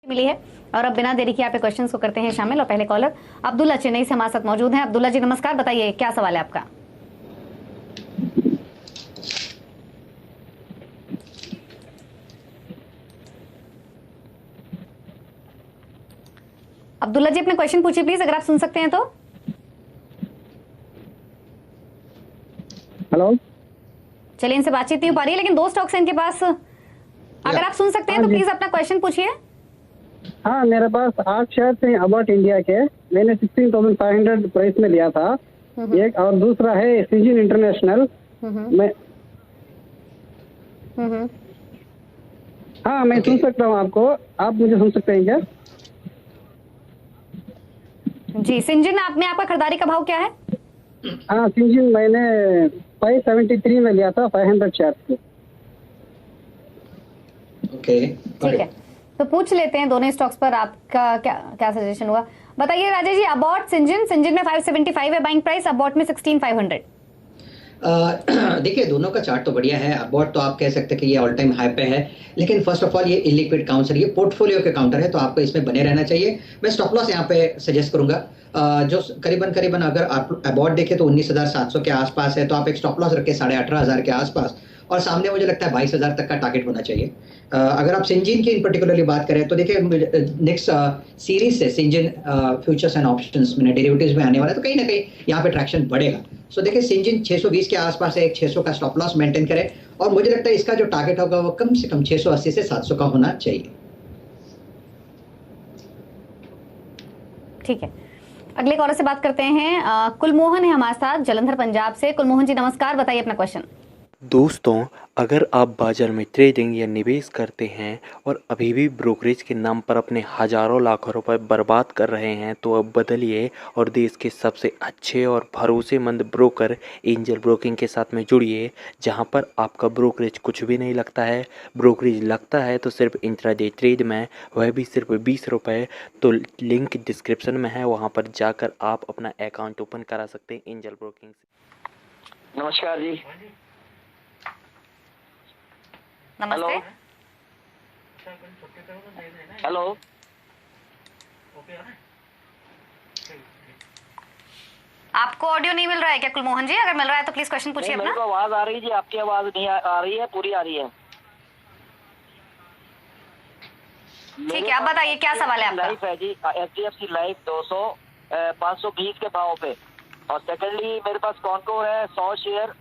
मिली है। और अब बिना देरी के यहाँ पे क्वेश्चंस को करते हैं शामिल। और पहले कॉलर अब्दुल्ला चेन्नई से हमारे साथ मौजूद हैं। अब्दुल्ला जी नमस्कार, बताइए क्या सवाल है आपका। अब्दुल्ला जी अपने क्वेश्चन पूछिए प्लीज, अगर आप सुन सकते हैं तो। हेलो। चलिए, इनसे बातचीत नहीं हो पा रही है, लेकिन दो स्टॉक्स हैं इनके पास। अगर आप सुन सकते हैं तो जी। प्लीज अपना क्वेश्चन पूछिए। हाँ, मेरे पास 8 शेयर थे अबाउट इंडिया के। मैंने 16,500 प्राइस में लिया था एक, और दूसरा है सिंजीन इंटरनेशनल। मैं हाँ, मैं सुन सकता हूँ आपको। आप मुझे सुन सकते हैं क्या? जी, सिंजिन आपने, आपका खरीदारी का भाव क्या है? हाँ, सिंजीन मैंने 573 में लिया था 500 शेयर के। ओके, ठीक है, तो पूछ लेते हैं दोनों स्टॉक्स पर आपका क्या क्या सजेशन हुआ। बताइए राजेश जी, अबाउट सिंजिन में 575 है बाइंग प्राइस, अबाउट में 16,500। देखिए, दोनों का चार्ट तो बढ़िया है। अबॉट तो आप कह सकते हैं कि ये ऑल टाइम हाई पे है, लेकिन फर्स्ट ऑफ ऑल ये इलिक्विड काउंटर, ये पोर्टफोलियो के काउंटर है, तो आपको इसमें बने रहना चाहिए। मैं स्टॉप लॉस यहाँ पे सजेस्ट करूंगा, जो करीबन अगर आप अबॉट देखें तो 19,700 के आसपास है, तो आप एक स्टॉप लॉस रखें 18,500 के आसपास, और सामने मुझे लगता है 22,000 तक का टारगेट होना चाहिए। अगर आप सिंजीन की इन पर्टिकुलरली बात करें तो देखिए, नेक्स्ट सीरीज से सिंजीन फ्यूचर्स एंड ऑप्शंस में डेरिवेटिव्स में आने वाला है, तो कहीं ना कहीं यहाँ पे ट्रैक्शन बढ़ेगा। सो देखिए, सिंजीन 620 के आसपास है, एक 600 का स्टॉप लॉस मेंटेन करें, और मुझे लगता है इसका जो टारगेट होगा वो कम से कम 680 से 700 का होना चाहिए। ठीक है, अगले कॉलर से बात करते हैं। कुलमोहन है हमारे साथ जलंधर पंजाब से। कुलमोहन जी नमस्कार, बताइए अपना क्वेश्चन। दोस्तों, अगर आप बाजार में ट्रेडिंग या निवेश करते हैं और अभी भी ब्रोकरेज के नाम पर अपने हजारों लाखों रुपए बर्बाद कर रहे हैं, तो अब बदलिए और देश के सबसे अच्छे और भरोसेमंद ब्रोकर एंजल ब्रोकिंग के साथ में जुड़िए, जहां पर आपका ब्रोकरेज कुछ भी नहीं लगता है। ब्रोकरेज लगता है तो सिर्फ इंट्राडे ट्रेड में, वह भी सिर्फ 20 रुपये। तो लिंक डिस्क्रिप्शन में है, वहाँ पर जाकर आप अपना अकाउंट ओपन करा सकते हैं एंजल ब्रोकिंग से। नमस्कार जी। नमस्ते। हेलो। आपको ऑडियो नहीं मिल रहा है क्या कुलमोहन जी? अगर मिल रहा है तो प्लीज क्वेश्चन पूछिए अपना। मेरे को आवाज आ रही है जी, आपकी आवाज नहीं आ रही है, पूरी आ रही है। ठीक है, आप बताइए क्या सवाल है आपका। लाइफ है जी, HDFC लाइफ 200 520 के भाव पे, और सेकेंडली मेरे पास कॉनको है 100 शेयर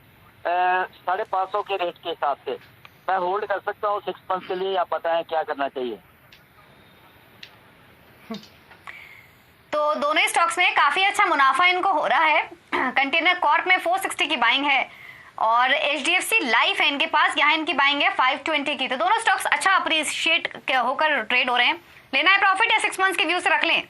550 के रेट के हिसाब से। मैं होल्ड कर सकता हूँ 6 मंथ के लिए, आप बताएं क्या करना चाहिए। तो दोनों स्टॉक्स में काफी अच्छा मुनाफा इनको हो रहा है। कंटेनर कॉर्प में 460 की बाइंग है, और HDFC लाइफ है इनके पास, यहाँ इनकी बाइंग है 520 की। तो दोनों स्टॉक्स अच्छा अप्रिशिएट होकर ट्रेड हो रहे हैं। लेना है प्रॉफिट या 6 मंथ्स के व्यू से रख लें?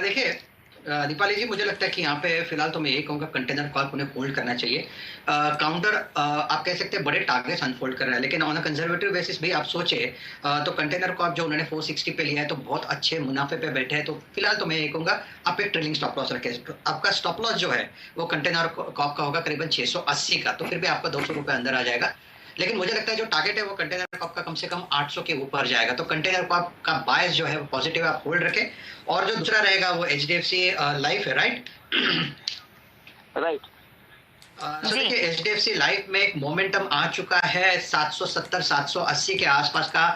देखिए दीपाली जी, मुझे लगता है कि यहाँ पे फिलहाल तो मैं यही कहूँगा, कंटेनर कॉर्प उन्हें होल्ड करना चाहिए। काउंटर आप कह सकते हैं बड़े टारगेट्स अनफोल्ड कर रहा है, लेकिन ऑन अ कंजर्वेटिव बेसिस भी आप सोचे तो कंटेनर कॉर्प जो उन्होंने 460 पे लिया है, तो बहुत अच्छे मुनाफे पे बैठे हैं। तो फिलहाल तो मैं यही कहूँगा, आप एक ट्रेलिंग स्टॉप लॉस रखें। आपका स्टॉप लॉस जो है वो कंटेनर कॉर्प का होगा करीबन 680 का, तो फिर भी आपका 200 रुपये अंदर आ जाएगा। लेकिन मुझे लगता है जो टारगेट है वो कंटेनर कॉर्प का कम से कम 800 के ऊपर जाएगा, तो कंटेनर कॉर्प का बायस जो है वो पॉजिटिव है, आप होल्ड रखें। और जो दूसरा रहेगा वो HDFC लाइफ है, राइट? राइट। तो देखिए, HDFC लाइफ में एक मोमेंटम आ चुका है, 770 780 के आसपास का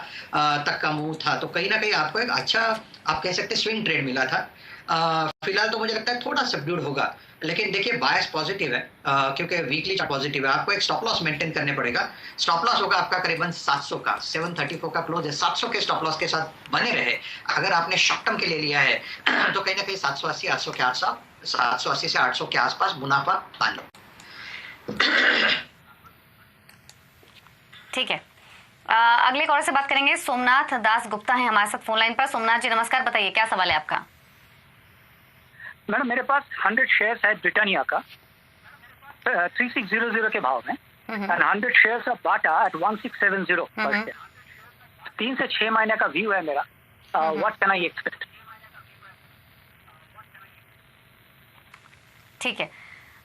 तक का मूव था, तो कहीं ना कहीं आपको एक अच्छा, आप कह सकते हैं स्विंग ट्रेड मिला था। फिलहाल तो मुझे लगता है थोड़ा सबड्यूड होगा, लेकिन देखिए बायस पॉजिटिव है, क्योंकि वीकली चार्ट पॉजिटिव है। आपको एक स्टॉप लॉस मेंटेन करने पड़ेगा। स्टॉप लॉस होगा आपका करीबन 700 का, 734 का क्लोज है। 700 के स्टॉप लॉस के साथ बने रहे। अगर आपने शॉर्ट टर्म के लिए लिया है तो कहीं ना कहीं 780 800 के आसपास, 780 से 800 के आसपास मुनाफा पान लो। ठीक है, अगले कॉलर से बात करेंगे। सोमनाथ दास गुप्ता है हमारे साथ फोन लाइन पर। सोमनाथ जी नमस्कार, बताइए क्या सवाल है आपका। मैडम, मेरे पास 100 शेयर्स है ब्रिटानिया का 3600 के भाव में, and 100 shares of Bata at 1670 per share. 3 से 6 महीने का व्यू है मेरा। What can I expect? ठीक है,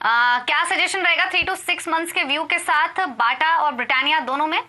क्या सजेशन रहेगा 3 to 6 मंथ्स के व्यू के साथ बाटा और ब्रिटानिया दोनों में?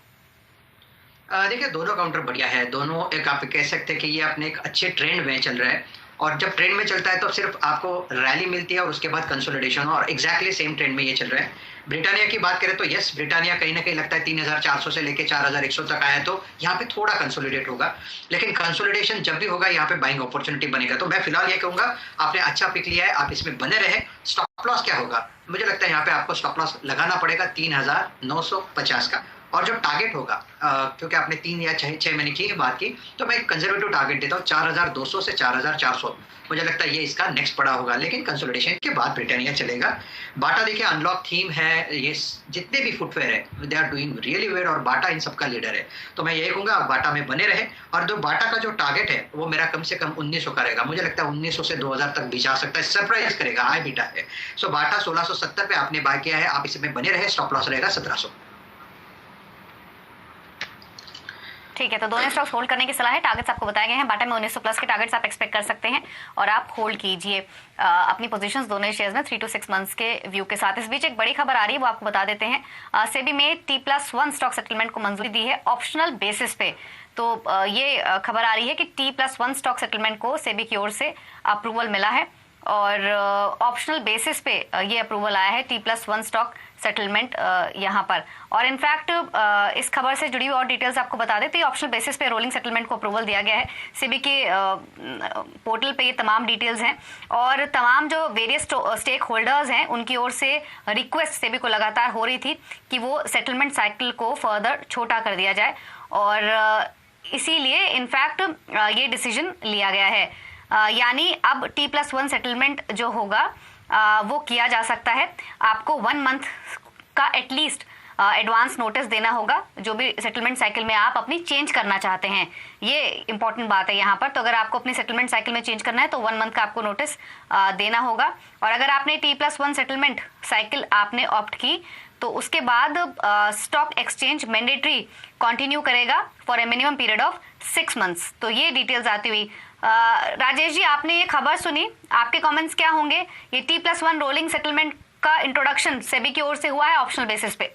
देखिए दोनों काउंटर बढ़िया है, दोनों एक आप कह सकते हैं कि ये अपने एक अच्छे ट्रेंड में चल रहा है, और जब ट्रेंड में चलता है तो सिर्फ आपको रैली मिलती है और उसके बाद कंसोलिडेशन, और एग्जैक्टली सेम ट्रेंड में ये चल रहा है। ब्रिटानिया की बात करें तो यस, ब्रिटानिया कहीं ना कहीं लगता है 3400 से लेके 4100 तक आया, तो यहाँ पे थोड़ा कंसोलिडेट होगा, लेकिन कंसोलिडेशन जब भी होगा यहाँ पे बाइंग अपॉर्चुनिटी बनेगा। तो मैं फिलहाल ये कहूंगा आपने अच्छा पिक लिया है, आप इसमें बने रहे। स्टॉप लॉस क्या होगा, मुझे लगता है यहाँ पे आपको स्टॉप लॉस लगाना पड़ेगा 3950 का, और जो टारगेट होगा क्योंकि आपने 3 या 6 महीने की बात की, तो मैं कंजर्वेटिव टारगेट देता हूँ 4200 से 4400। मुझे लगता है ये इसका नेक्स्ट पड़ा होगा, लेकिन कंसोलिडेशन के बाद ब्रिटानिया चलेगा। बाटा देखिए अनलॉक थीम है, ये जितने भी फुटवेयर है they are doing really well, और बाटा इन सबका लीडर है। तो मैं यही कहूंगा आप बाटा में बने रहे, और जो बाटा का जो टारगेट है वो मेरा कम से कम 1900 का रहेगा। मुझे लगता है 1900 से 2000 तक भी जा सकता है, सरप्राइज करेगा, हाई बीटा है। सो बाटा 1670 पे आपने बाय किया है, आप इसमें बने रहे। स्टॉप लॉस रहेगा 1700। ठीक है, तो दोनों स्टॉक्स होल्ड करने की सलाह है। टारगेट्स आपको बताए गए हैं। बाटा में 1900 प्लस के टारगेट्स आप एक्सपेक्ट कर सकते हैं, और आप होल्ड कीजिए अपनी पोजीशंस दोनों शेयर्स में 3 to 6 मंथ्स के व्यू के साथ। इस बीच एक बड़ी खबर आ रही है, वो आपको बता देते हैं। सेबी में T+1 स्टॉक सेटलमेंट को मंजूरी दी है ऑप्शनल बेसिस पे। तो ये खबर आ रही है कि T+1 स्टॉक सेटलमेंट को सेबी की ओर से अप्रूवल मिला है, और ऑप्शनल बेसिस पे ये अप्रूवल आया है T+1 स्टॉक सेटलमेंट यहाँ पर। और इनफैक्ट इस खबर से जुड़ी हुई और डिटेल्स आपको बता दें तो ऑप्शनल बेसिस पे रोलिंग सेटलमेंट को अप्रूवल दिया गया है। सेबी के पोर्टल पे ये तमाम डिटेल्स हैं, और तमाम जो वेरियस स्टेक होल्डर्स हैं उनकी ओर से रिक्वेस्ट सेबी को लगातार हो रही थी कि वो सेटलमेंट साइकिल को फर्दर छोटा कर दिया जाए, और इसीलिए इनफैक्ट ये डिसीजन लिया गया है। यानी अब T+1 सेटलमेंट जो होगा वो किया जा सकता है। आपको 1 मंथ का एटलीस्ट एडवांस नोटिस देना होगा, जो भी सेटलमेंट साइकिल में आप अपनी चेंज करना चाहते हैं। ये इंपॉर्टेंट बात है यहाँ पर। तो अगर आपको अपनी सेटलमेंट साइकिल में चेंज करना है तो 1 मंथ का आपको नोटिस देना होगा, और अगर आपने T+1 सेटलमेंट साइकिल आपने ऑप्ट की तो उसके बाद स्टॉक एक्सचेंज मैंडेटरी कंटिन्यू करेगा for a minimum period of 6 months. तो ये डिटेल्स आती हुई राजेश जी, आपने ये खबर सुनी, आपके कमेंट्स क्या होंगे? ये T+1 रोलिंग सेटलमेंट का इंट्रोडक्शन सेबी की ओर से हुआ है ऑप्शनल बेसिस पे।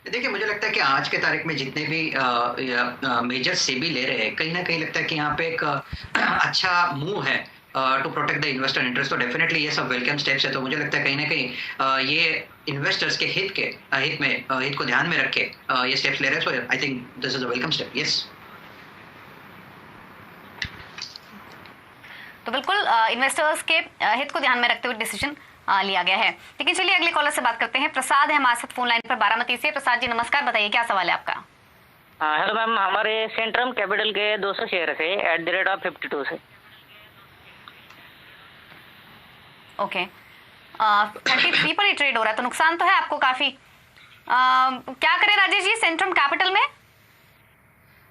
देखिए मुझे लगता है कि आज के तारीख में जितने भी मेजर सेबी ले रहे हैं, कहीं ना कहीं लगता है कि यहाँ पे एक अच्छा मूव है to protect the investor interest. तो डेफिनेटली ये सब वेलकम स्टेप्स है। तो मुझे लगता है कहीं ना कहीं ये इन्वेस्टर्स के हित को ध्यान में रख के ये स्टेप्स ले रहे हैं। So I think this is a welcome step. Yes, तो बिल्कुल इन्वेस्टर्स के हित को ध्यान में रखते हुए डिसीजन लिया गया है। लेकिन चलिए अगले कॉलर से बात करते हैं। प्रसाद है हमारे साथ फोन लाइन पर बारामती से। प्रसाद जी नमस्कार, बताइए क्या सवाल है आपका? हेलो मैम, हमारे सेंट्रम कैपिटल के 200 शेयर है @52 से। ओके, 33 पर ही ट्रेड हो रहा है, तो नुकसान तो है आपको काफी। क्या करें राजेश जी सेंट्रम कैपिटल में?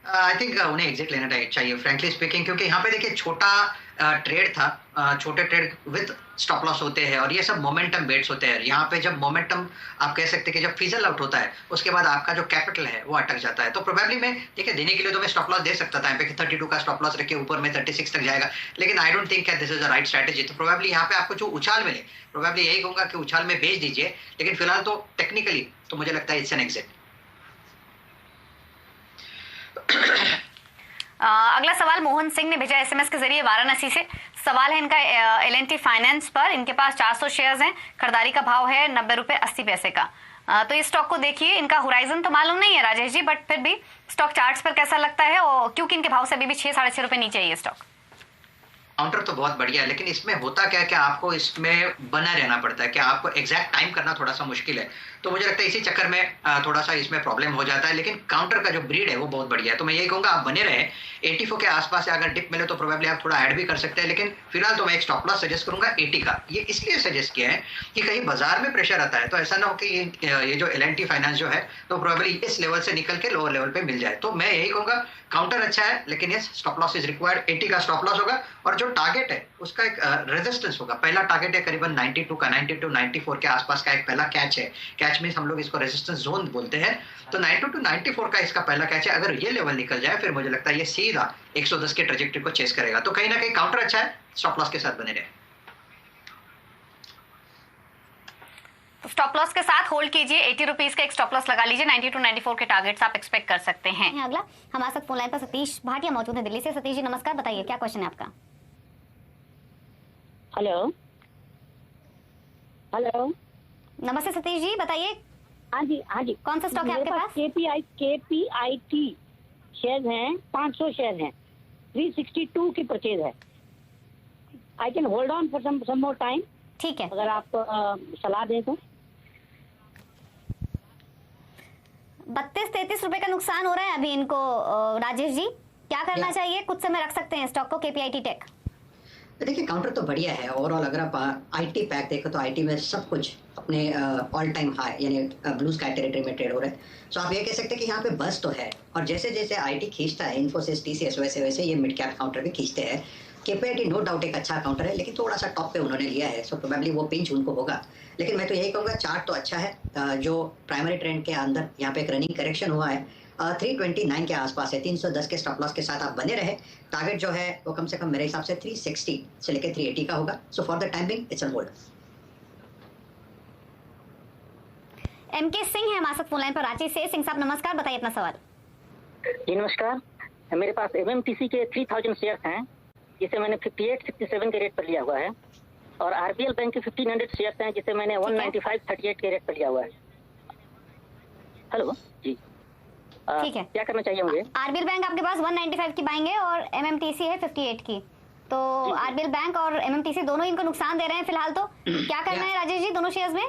आई थिंक उन्हें एग्जिट लेना चाहिए फ्रैंकली स्पीकिंग, क्योंकि यहाँ पे देखिए छोटा ट्रेड था, छोटे ट्रेड विद स्टॉप लॉस होते हैं, और ये सब मोमेंटम बेट्स होते हैं। यहाँ पे जब मोमेंटम आप कह सकते हैं कि जब फिजल आउट होता है उसके बाद आपका जो कैपिटल है वो अटक जाता है। तो प्रोबेबली मैं देखिए देने के लिए तो मैं स्टॉप लॉस दे सकता था यहाँ पे कि 32 का स्टॉप लॉस रखे, ऊपर में 36 तक जाएगा, लेकिन I don't think this is the right strategy. तो प्रोबेबली यहाँ पे आपको जो उछाल मिले, प्रोबेबली यही कहूंगा कि उछाल में बेच दीजिए, लेकिन फिलहाल तो टेक्निकली तो मुझे लगता है इट्स एन एग्जिट। अगला सवाल मोहन सिंह ने भेजा एसएमएस के जरिए वाराणसी से। सवाल है इनका L&T फाइनेंस पर। इनके पास 400 शेयर्स हैं, खरीदारी का भाव है 90 रुपए 80 पैसे का। तो इस स्टॉक को देखिए, इनका होराइजन तो मालूम नहीं है राजेश जी, बट फिर भी स्टॉक चार्ट्स पर कैसा लगता है, और क्योंकि इनके भाव से अभी भी 6 साढ़े 6 रुपए नीचे है ये स्टॉक। काउंटर तो बहुत बढ़िया है, लेकिन इसमें होता क्या है कि आपको इसमें बना रहना पड़ता है, कि आपको एग्जैक्ट टाइम करना थोड़ा सा मुश्किल है। तो मुझे लगता है इसी चक्कर में थोड़ा सा इसमें प्रॉब्लम हो जाता है, लेकिन काउंटर का जो ब्रीड है वो बहुत बढ़िया है। तो मैं यही कहूंगा आप बने रहे। 84 के आसपास से अगर डिप मिले तो प्रोबेबली आप थोड़ा ऐड भी कर सकते हैं, लेकिन फिलहाल तो मैं एक स्टॉप लॉस सजेस्ट करूंगा 80 का। ये इसलिए सजेस्ट किया है कि कहीं बाजार में प्रेशर आता है तो ऐसा ना हो कि ये जो L&T फाइनेंस जो है तो प्रोबेबली इस लेवल से निकल के लोअर लेवल पे मिल जाए। तो मैं यही कहूंगा काउंटर अच्छा है, लेकिन ये स्टॉप लॉस इज रिक्वायर्ड। 80 का स्टॉप लॉस होगा, और जो टारगेट है उसका एक रेजिस्टेंस होगा। पहला टारगेट है करीबन 92 का, 92 94 के आसपास का एक पहला कैच है। कैच मींस हम लोग इसको रेजिस्टेंस जोन बोलते हैं। तो 92 94 का इसका पहला कैच है। अगर ये लेवल निकल जाए फिर मुझे लगता है ये सीधा 110 के ट्रेजेक्टरी को चेस करेगा। तो कहीं ना कहीं काउंटर अच्छा है, स्टॉप लॉस के साथ बने रहे। स्टॉप लॉस के साथ होल्ड कीजिए। 80 रुपीज का एक स्टॉप लॉस लगा लीजिए। 90 to 94 के टारगेट्स आप एक्सपेक्ट कर सकते हैं। अगला हमारे साथ फोन लाइन पर सतीश भाटिया मौजूद है दिल्ली से। सतीश जी नमस्कार, बताइए क्या क्वेश्चन है आपका। हेलो हेलो, नमस्ते सतीश जी, बताइए। हाँ जी, कौन सा स्टॉक है आपके पास? KPIT शेयर हैं, 500 शेयर हैं, 362 की परचेज है। I can hold on for some more time. ठीक है, अगर आप सलाह दें तो। 32-33 रुपए का नुकसान हो रहा है अभी इनको। राजेश जी क्या करना चाहिए? कुछ समय रख सकते हैं स्टॉक को KPIT टेक। देखिए काउंटर तो बढ़िया है ओवरऑल। अगर आप आईटी पैक देखो तो आईटी में सब कुछ अपने ऑल टाइम हाई यानी ब्लू स्काई टेरिटरी में ट्रेड हो रहा है। सो आप ये कह सकते हैं कि यहाँ पे बस तो है, और जैसे जैसे आईटी खींचता है इन्फोसिस TCS, वैसे वैसे ये मिड कैप काउंटर भी खींचते हैं। KPIT नो डाउट एक अच्छा काउंटर है, लेकिन थोड़ा सा टॉप पे उन्होंने लिया है, सो प्रोबेबली वो पिंच उनको होगा। लेकिन मैं तो यही कहूँगा चार्ट तो अच्छा है। जो प्राइमरी ट्रेंड के अंदर यहाँ पे एक रनिंग करेक्शन हुआ है 329 के आसपास है। 310 के स्टॉप लॉस के साथ आप बने रहे। टारगेट जो है वो कम से कम मेरे हिसाब से 360 से लेकर 380 का होगा। So for the time being it's on hold. MK Singh है हमारे साथ फोन लाइन पर रांची से। सिंह साहब नमस्कार, बताइए अपना सवाल। जी नमस्कार, मेरे पास MMTC के 3000 शेयर हैं, जिसे मैंने 58-67 के रेट पर लिया हुआ है, और RBL बैंक के 1500 शेयर हैं, जिसे मैंने 195-38 के रेट पर लिया हुआ है। हेलो जी, ठीक है, क्या करना चाहिए मुझे? RBL बैंक आपके पास 195 की बाइंग है और MMTC है 58 की। तो RBL बैंक और MMTC दोनों इनको नुकसान दे रहे हैं फिलहाल। तो क्या करना है राजेश जी दोनों शेयर्स में?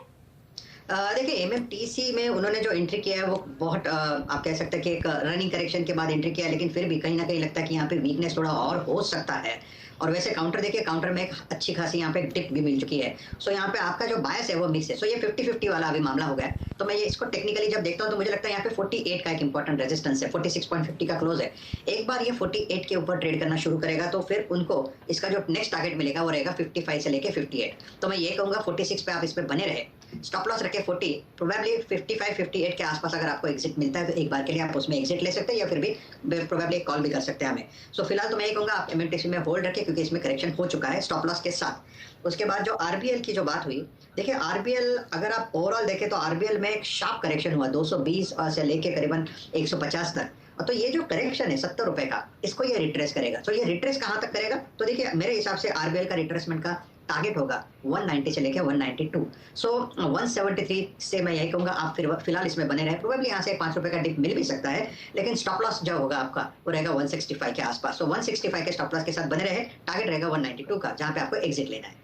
देखिए MMTC में उन्होंने जो एंट्री किया है वो बहुत आप कह सकते हैं कि एक रनिंग करेक्शन के बाद एंट्री किया है, लेकिन फिर भी कहीं ना कहीं लगता है कि यहाँ पे वीकनेस थोड़ा और हो सकता है। और वैसे काउंटर देखिए, काउंटर में एक अच्छी खासी यहाँ पे टिप भी मिल चुकी है। सो यहाँ पे आपका जो बायस है वो मिक्स है। सो ये 50-50 वाला अभी मामला हो गया है। तो मैं ये इसको टेक्निकली जब देखता हूँ तो मुझे लगता है यहाँ पे 48 का एक इंपॉर्टेंट रेजिस्टेंस है। 46.50 का क्लोज है। एक बार ये 48 के ऊपर ट्रेड करना शुरू करेगा तो फिर उनको इसका जो नेक्स्ट टारगेट मिलेगा वो रहेगा 55 से लेके 58। तो मैं ये कहूँगा 46 पे आप इस पे बने रहे, स्टॉप लॉस रखे 40, प्रोबेबली 55-58 के आसपास अगर आपको एग्जिट मिलता है तो एक बार के लिए आप उसमें एग्जिट ले सकते हैं, या फिर भी प्रोबेबली कॉल भी कर सकते हैं हमें। सो फिलहाल तो मैं ये कहूँगा आप MMTC में होल्ड रखें, क्योंकि इसमें करेक्शन हो चुका है स्टॉप लॉस के साथ। उसके बाद जो RBL की जो बात हुई, देखिए RBL अगर आप ओवरऑल देखें तो RBL में एक शार्प करेक्शन हुआ 220 से लेके करीबन 150 तक। तो ये जो करेक्शन है 70 रुपए का, इसको ये रिट्रेस करेगा। तो ये रिट्रेस कहाँ तक करेगा? तो देखिए मेरे हिसाब से RBL का रिट्रेसमेंट का टारगेट होगा 190 से लेके 192। सो 173 से मैं यही कहूँगा आप फिर फिलहाल इसमें बने रहे। प्रोबेबली यहाँ से 5 रुपए का डिप मिल भी सकता है, लेकिन स्टॉप लॉस जो होगा आपका वो रहेगा 165 के आसपास। सो 165 के स्टॉप लॉस के साथ बने रहे। टारगेट रहेगा 192 का, जहाँ पे आपको एग्जिट लेना है।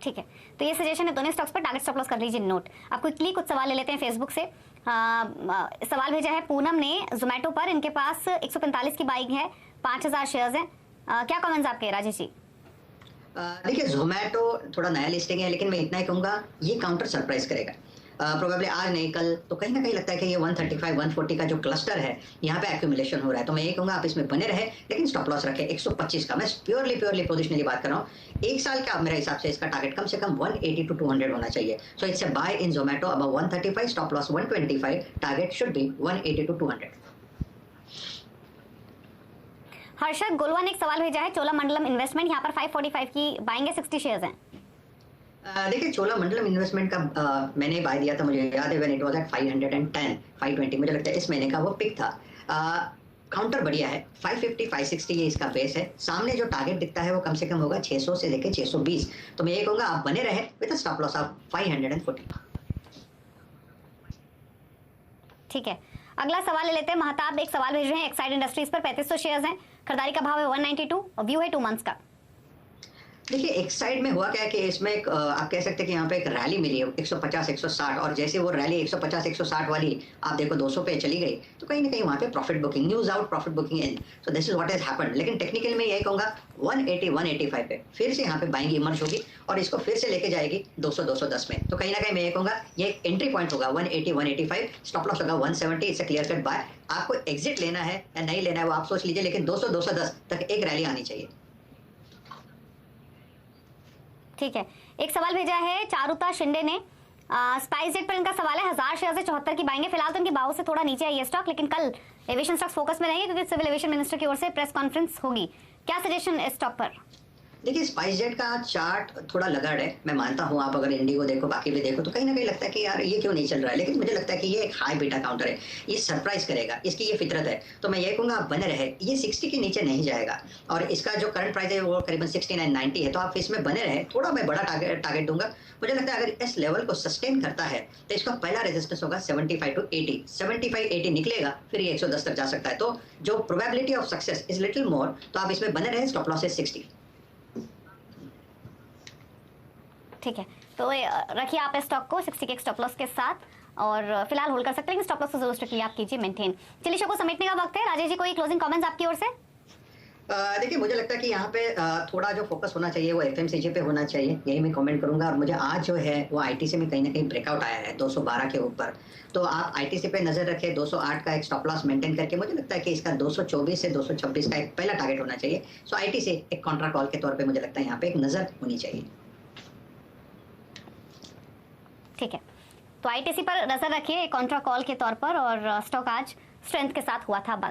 ठीक है, तो ये सजेशन है दोनों स्टॉक्स पर टारगेट स्टॉप लॉस कर लीजिए नोट। आप क्विकली कुछ सवाल ले लेते हैं फेसबुक से। सवाल भेजा है पूनम ने जोमेटो पर। इनके पास 145 की बाइंग है, 5000 शेयर्स हैं। क्या कमेंट्स आपके राजेश जी? देखिए जोमेटो थोड़ा नया लिस्टिंग है, लेकिन मैं इतना ही कहूँगा ये काउंटर सरप्राइज करेगा। प्रोबेबली आज नहीं कल, तो कहीं ना कहीं लगता है कि ये 135-140 का जो क्लस्टर है यहाँ पे एक्यूमुलेशन हो रहा है। तो मैं ये कहूँगा आप इसमें बने रहे, लेकिन स्टॉप लॉस रखे 125 का। मैं प्योरली पोजिशनली बात कर रहा हूँ। एक साल का मेरे हिसाब से इसका टारगेट कम से कम 180 to 200 होना चाहिए। So it's a buy in Zomato अब 135, stop loss 125, target should be 180 to 200। Harshad Golwa ने एक सवाल भेजा है चोलामंडलम इन्वेस्टमेंट। यहाँ पर 545 की बाइंग है, 60 शेयर्स हैं। देखिए चोलामंडलम इन्वेस्टमेंट का मैंने बाय दिया था, मुझे याद है, व्हेन इट वाज एट 510 520, मुझे लगता है इस महीने का वो पिक था। काउंटर बढ़िया है, 550-560 ये इसका बेस है। सामने जो टारगेट दिखता है वो कम से कम होगा 600 से लेकर 620। तो मैं ये कहूँगा आप बने रहे विद स्टॉप लॉस ऑफ 540। ठीक है, अगला सवाल ले लेते हैं। महताब एक सवाल भेज रहे हैं एक्साइड इंडस्ट्रीज पर। 3500 शेयर्स हैं, खरीदारी का भाव है 192 और व्यू है 2 मंथ्स का। देखिए एक साइड में हुआ क्या है कि इसमें एक आप कह सकते हैं कि यहाँ पे एक रैली मिली है 150-160, और जैसे वो रैली 150-160 वाली आप देखो 200 पे चली गई, तो कहीं ना कहीं वहाँ पे profit booking, news out, profit booking in. So this is what has happened. लेकिन टेक्निकली मैं यही कहूँगा 180-185 पे फिर से यहाँ पे बाइंग इमर्ज होगी और इसको फिर से लेके जाएगी 200-210 में। तो कहीं ना कहीं मैं ये कहूँगा ये एक एंट्री पॉइंट होगा 180-185, स्टॉप लॉस होगा 170। इससे क्लियर कट बाय। आपको एग्जिट लेना है या नहीं लेना है वो आप सोच लीजिए, लेकिन 200-210 तक एक रैली आनी चाहिए। ठीक है, एक सवाल भेजा है चारुता शिंदे ने। स्पाइस जेट पर इनका सवाल है 1000 शेयर से 74 की बाइंग है। फिलहाल तो इनके भाव से थोड़ा नीचे है ये स्टॉक, लेकिन कल एविएशन स्टॉक्स फोकस में रहेंगे क्योंकि सिविल एविएशन मिनिस्टर की ओर से प्रेस कॉन्फ्रेंस होगी। क्या सजेशन इस स्टॉक पर? देखिए स्पाइसजेट का चार्ट थोड़ा लगाड़ है, मैं मानता हूँ। आप अगर इंडिगो देखो, बाकी भी देखो, तो कहीं ना कहीं लगता है कि यार ये क्यों नहीं चल रहा है, लेकिन मुझे लगता है कि ये एक हाई बीटा काउंटर है, ये सरप्राइज करेगा, इसकी ये फितरत है। तो मैं ये कहूँगा आप बने रहे, ये 60 के नीचे नहीं जाएगा, और इसका जो करंट प्राइस है वो करीबन 69-90 है, तो आप इसमें बने रहे। थोड़ा मैं बड़ा टारगेट दूंगा, मुझे लगता है अगर इस लेवल को सस्टेन करता है तो इसका पहला रेजिस्टेंस होगा 75 to 80, 75-80 निकलेगा, फिर ये 110 तक जा सकता है। तो जो probability of success is little more, तो आप इसमें बने रहे। स्टॉप लॉस है 60। ठीक है, तो रखिए आप इस स्टॉक को 60 के स्टॉप लॉस के साथ, और फिलहाल होल्ड कर सकते हैं, लेकिन स्टॉप लॉस को जरूर स्ट्रिक्टली आप कीजिए मेंटेन। चलिए शो को समेटने का वक्त है। राजेश जी, कोई क्लोजिंग कमेंट्स आपकी ओर से? देखिए मुझे लगता है कि यहाँ पे थोड़ा जो फोकस होना चाहिए वो एफएमसीजी पे होना चाहिए, यही मैं कमेंट करूंगा। और मुझे आज जो है वो आईटीसी में कहीं ना कहीं ब्रेकआउट आया है 212 के ऊपर, तो आप आईटीसी पे नजर रखें। 208 का एक स्टॉप लॉस मेंटेन करके मुझे लगता है कि इसका 224 से 226 का एक पहला टारगेट होना चाहिए। सो आईटीसी एक कॉन्ट्रा कॉल के तौर पे मुझे लगता है यहाँ पे एक नजर होनी चाहिए। ठीक है, तो आईटीसी पर नजर रखिए कॉन्ट्रा कॉल के तौर पर, और स्टॉक आज स्ट्रेंथ के साथ हुआ था बंद।